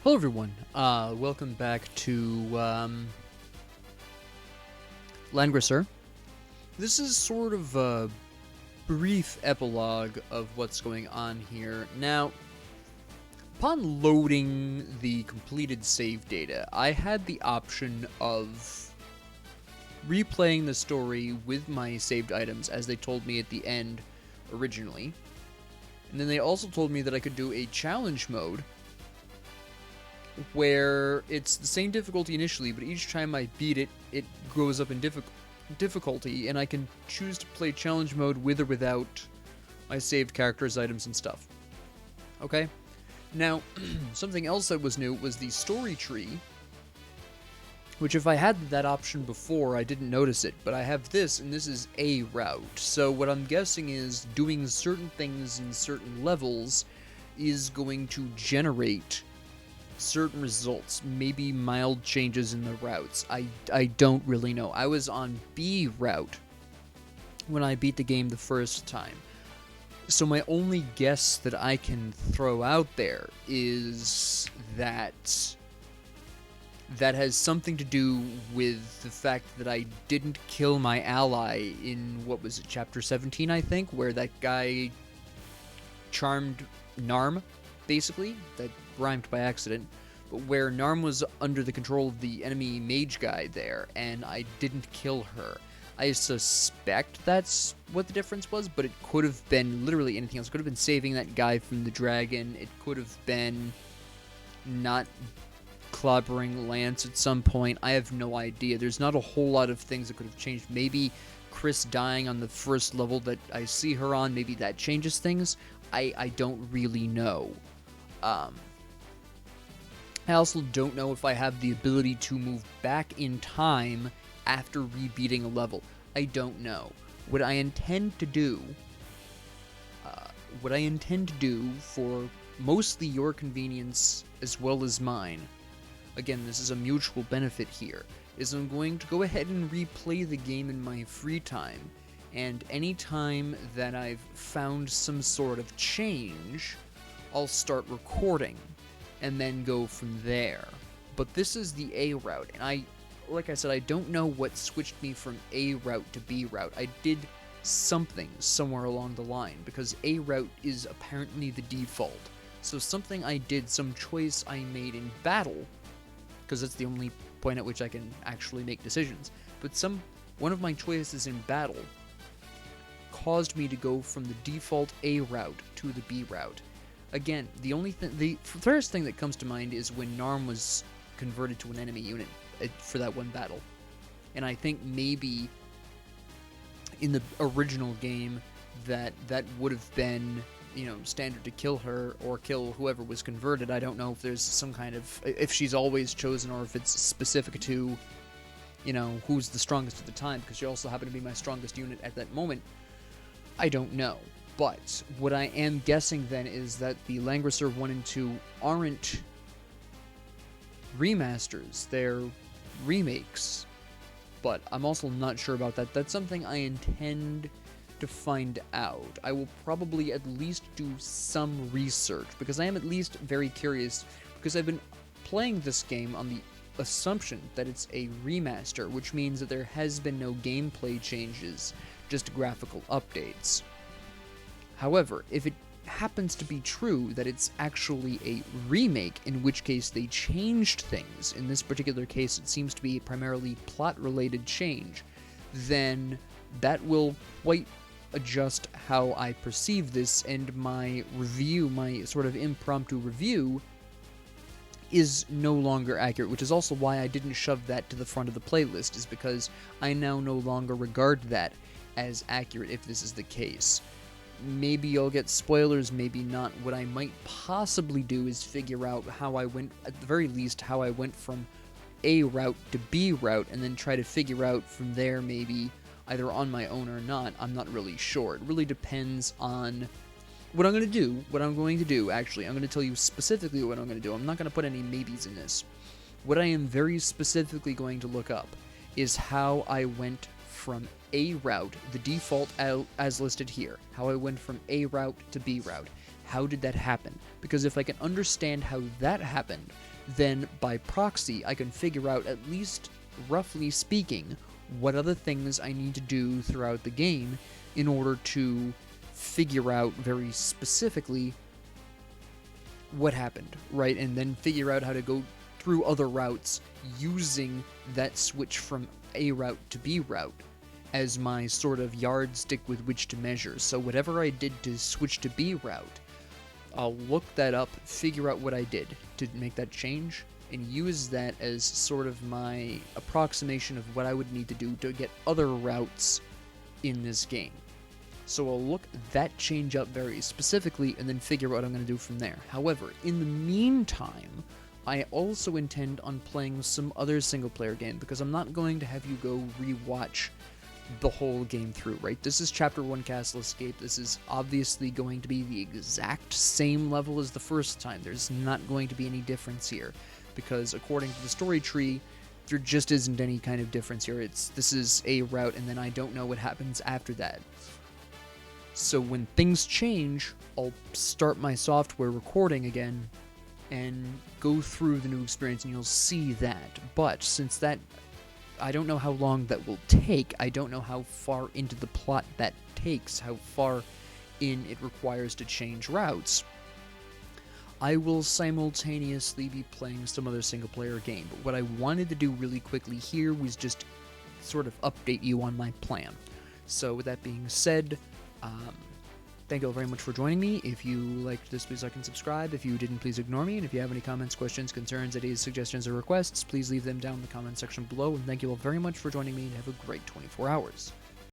Hello everyone, welcome back to Langrisser. This is sort of a brief epilogue of what's going on here. Now, upon loading the completed save data, I had the option of replaying the story with my saved items as they told me at the end originally. And then they also told me that I could do a challenge mode where it's the same difficulty initially, but each time I beat it, it goes up in difficulty, and I can choose to play challenge mode with or without my saved characters, items, and stuff. Okay? Now, something else that was new was the story tree, which if I had that option before, I didn't notice it, but I have this, and this is a route. So what I'm guessing is doing certain things in certain levels is going to generate certain results, maybe mild changes in the routes. I don't really know. I was on B route when I beat the game the first time. So my only guess that I can throw out there is that has something to do with the fact that I didn't kill my ally in, what was it, chapter 17, I think, where that guy charmed Narm, basically, that rhymed by accident, but where Narm was under the control of the enemy mage guy there, and I didn't kill her. I suspect that's what the difference was, but it could have been literally anything else. It could have been saving that guy from the dragon. It could have been not clobbering Lance at some point. I have no idea. There's not a whole lot of things that could have changed. Maybe Chris dying on the first level that I see her on, maybe that changes things. I don't really know. I also don't know if I have the ability to move back in time after rebeating a level. I don't know. What I intend to do for mostly your convenience as well as mine, again, this is a mutual benefit here, is I'm going to go ahead and replay the game in my free time, and any time that I've found some sort of change, I'll start recording and then go from there. But this is the A route, and like I said, I don't know what switched me from A route to B route. I did something somewhere along the line, because A route is apparently the default. So something I did, some choice I made in battle, because that's the only point at which I can actually make decisions, but one of my choices in battle caused me to go from the default A route to the B route. Again, the first thing that comes to mind is when Narm was converted to an enemy unit for that one battle. And I think maybe in the original game that would have been, standard to kill her or kill whoever was converted. I don't know if there's some kind of, if she's always chosen or if it's specific to, who's the strongest at the time, because she also happened to be my strongest unit at that moment. I don't know. But what I am guessing then is that the Langrisser 1 and 2 aren't remasters, they're remakes. But I'm also not sure about that. That's something I intend to find out. I will probably at least do some research, because I am at least very curious, because I've been playing this game on the assumption that it's a remaster, which means that there has been no gameplay changes, just graphical updates. However, if it happens to be true that it's actually a remake, in which case they changed things, in this particular case it seems to be primarily plot-related change, then that will quite adjust how I perceive this, and my review, my sort of impromptu review, is no longer accurate, which is also why I didn't shove that to the front of the playlist, is because I now no longer regard that as accurate if this is the case. Maybe I'll get spoilers, maybe not. What I might possibly do is figure out how I went, at the very least, how I went from A route to B route, and then try to figure out from there, maybe, either on my own or not. I'm not really sure. It really depends on what I'm going to do. Actually, I'm going to tell you specifically what I'm going to do. I'm not going to put any maybes in this. What I am very specifically going to look up is how I went from A route, the default as listed here, how I went from A route to B route. How did that happen? Because if I can understand how that happened, then by proxy, I can figure out, at least roughly speaking, what other things I need to do throughout the game in order to figure out very specifically what happened, right? And then figure out how to go through other routes using that switch from A route to B route as my sort of yardstick with which to measure. So whatever I did to switch to B route, I'll look that up, figure out what I did to make that change, and use that as sort of my approximation of what I would need to do to get other routes in this game. So I'll look that change up very specifically and then figure out what I'm going to do from there. However, in the meantime, I also intend on playing some other single-player game, because I'm not going to have you go rewatch the whole game through, right? This is Chapter 1 Castle Escape. This is obviously going to be the exact same level as the first time. There's not going to be any difference here, because according to the story tree, there just isn't any kind of difference here. This is a route, and then I don't know what happens after that. So when things change, I'll start my software recording again and go through the new experience, and you'll see that. But since that, I don't know how long that will take, I don't know how far into the plot that takes, how far in it requires to change routes, I will simultaneously be playing some other single-player game. But what I wanted to do really quickly here was just sort of update you on my plan. So with that being said, thank you all very much for joining me. If you liked this, please like and subscribe. If you didn't, please ignore me. And if you have any comments, questions, concerns, ideas, suggestions, or requests, please leave them down in the comment section below. And thank you all very much for joining me, and have a great 24 hours.